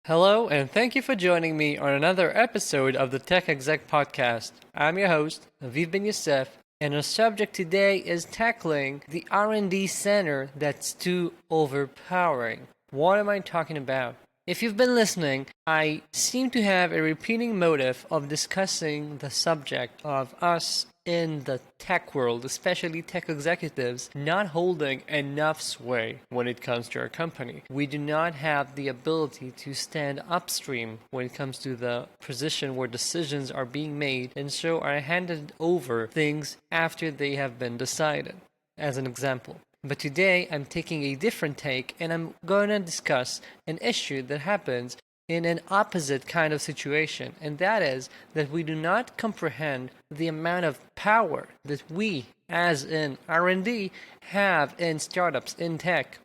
Hello, and thank you for joining me on another episode of the Tech Exec podcast. I'm your host, Aviv Ben-Yosef, and our subject today is tackling the R&D center that's too overpowering. What am I talking about? If you've been listening, I seem to have a repeating motive of discussing the subject of us in the tech world, especially tech executives, not holding enough sway when it comes to our company. We do not have the ability to stand upstream when it comes to the position where decisions are being made, and so are handed over things after they have been decided, as an example. But today I'm taking a different take, and I'm going to discuss an issue that happens in an opposite kind of situation, and that is that we do not comprehend the amount of power that we, as in R&D, have in startups, in tech.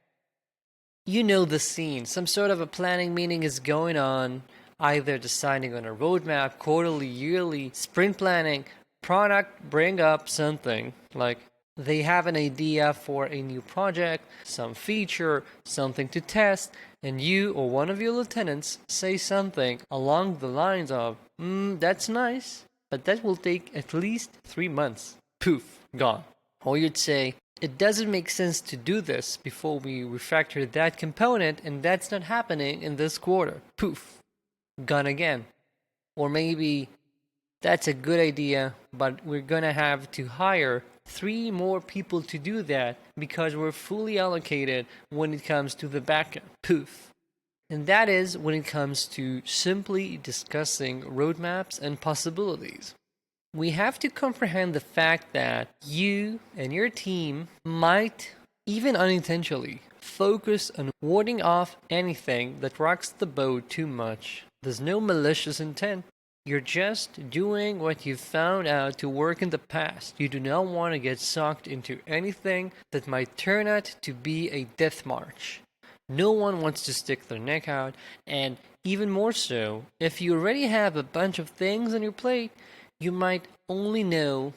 You know the scene. Some sort of a planning meeting is going on, either deciding on a roadmap, quarterly, yearly, sprint planning, product, bring up something like they have an idea for a new project, some feature, something to test, and you or one of your lieutenants say something along the lines of, that's nice, but that will take at least 3 months. Poof, gone. Or you'd say, it doesn't make sense to do this before we refactor that component, and that's not happening in this quarter. Poof, gone again. Or maybe, that's a good idea, but we're gonna have to hire 3 more people to do that because we're fully allocated when it comes to the backend. Poof. And that is when it comes to simply discussing roadmaps and possibilities. We have to comprehend the fact that you and your team might, even unintentionally, focus on warding off anything that rocks the boat too much. There's no malicious intent. You're just doing what you've found out to work in the past. You do not want to get sucked into anything that might turn out to be a death march. No one wants to stick their neck out, and even more so, if you already have a bunch of things on your plate, you might only know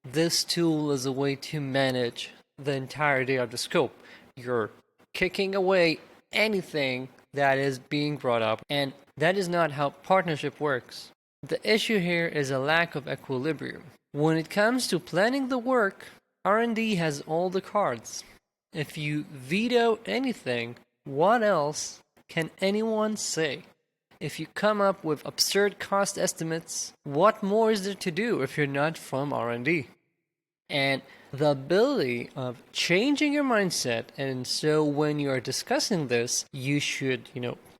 this tool is a way to manage the entirety of the scope. You're kicking away anything that is being brought up, and that is not how partnership works. The issue here is a lack of equilibrium. When it comes to planning the work, R&D has all the cards. If you veto anything, what else can anyone say? If you come up with absurd cost estimates, what more is there to do if you're not from R&D? And the ability of changing your mindset, and so when you are discussing this, you should,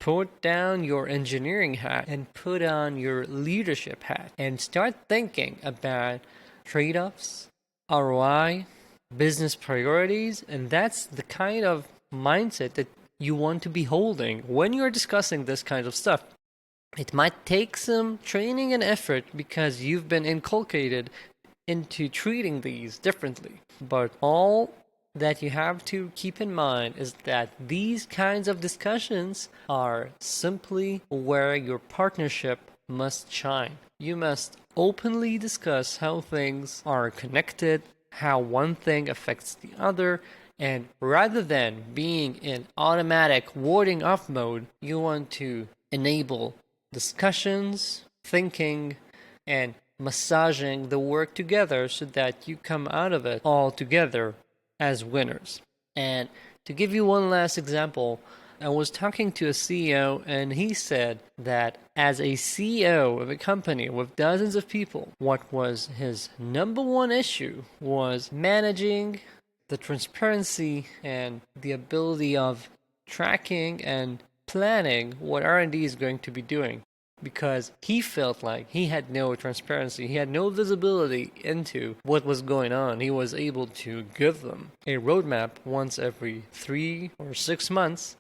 put down your engineering hat and put on your leadership hat and start thinking about trade-offs, ROI, business priorities, and that's the kind of mindset that you want to be holding when you're discussing this kind of stuff. It might take some training and effort because you've been inculcated into treating these differently, but all that you have to keep in mind is that these kinds of discussions are simply where your partnership must shine. You must openly discuss how things are connected, how one thing affects the other, and rather than being in automatic warding off mode, you want to enable discussions, thinking, and massaging the work together so that you come out of it all together as winners. And to give you one last example, I was talking to a CEO and he said that as a CEO of a company with dozens of people, what was his number one issue was managing the transparency and the ability of tracking and planning what R&D is going to be doing. Because he felt like he had no transparency, he had no visibility into what was going on. He was able to give them a roadmap once every 3 or 6 months,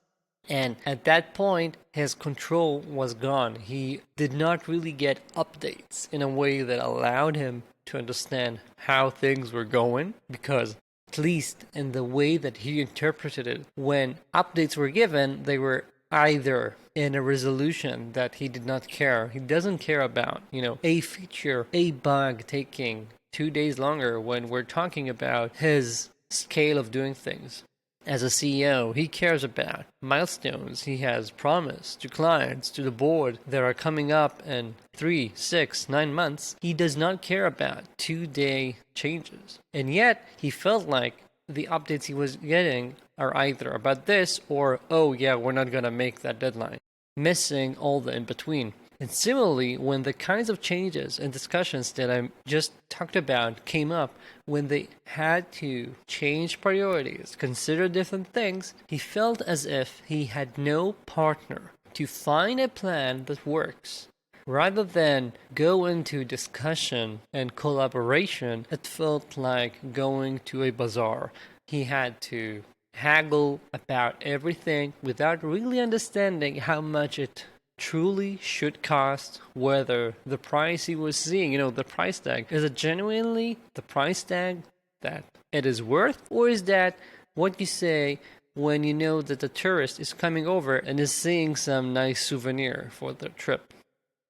and at that point, his control was gone. He did not really get updates in a way that allowed him to understand how things were going, because at least in the way that he interpreted it, when updates were given, they were either in a resolution that he did not care. He doesn't care about, a feature, a bug taking 2 days longer when we're talking about his scale of doing things. As a CEO, he cares about milestones he has promised to clients, to the board that are coming up in 3, 6, 9 months. He does not care about 2-day changes. And yet, he felt like the updates he was getting are either about this or, oh yeah, we're not going to make that deadline, missing all the in between. And similarly, when the kinds of changes and discussions that I just talked about came up, when they had to change priorities, consider different things, he felt as if he had no partner to find a plan that works. Rather than go into discussion and collaboration, it felt like going to a bazaar. He had to haggle about everything without really understanding how much it truly should cost, whether the price he was seeing, the price tag, is it genuinely the price tag that it is worth, or is that what you say when you know that the tourist is coming over and is seeing some nice souvenir for the trip?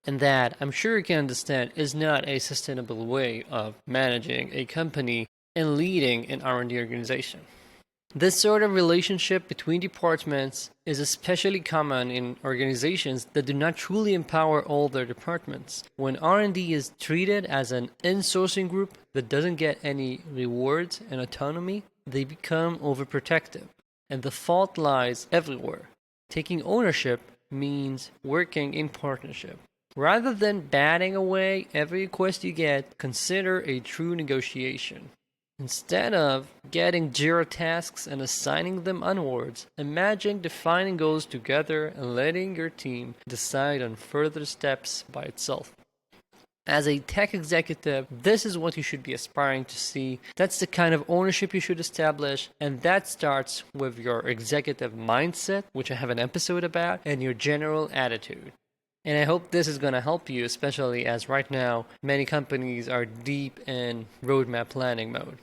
And that, I'm sure you can understand, is not a sustainable way of managing a company and leading an R&D organization. This sort of relationship between departments is especially common in organizations that do not truly empower all their departments. When R&D is treated as an in-sourcing group that doesn't get any rewards and autonomy, they become overprotective, and the fault lies everywhere. Taking ownership means working in partnership. Rather than batting away every request you get, consider a true negotiation. Instead of getting JIRA tasks and assigning them onwards, imagine defining goals together and letting your team decide on further steps by itself. As a tech executive, this is what you should be aspiring to see. That's the kind of ownership you should establish, and that starts with your executive mindset, which I have an episode about, and your general attitude. And I hope this is going to help you, especially as right now many companies are deep in roadmap planning mode.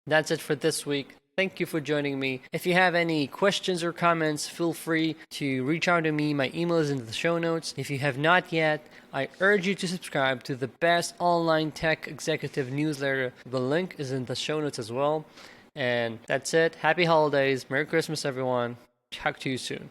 That's it for this week. Thank you for joining me. If you have any questions or comments, feel free to reach out to me. My email is in the show notes. If you have not yet, I urge you to subscribe to the best online tech executive newsletter. The link is in the show notes as well. And that's it. Happy holidays. Merry Christmas, everyone. Talk to you soon.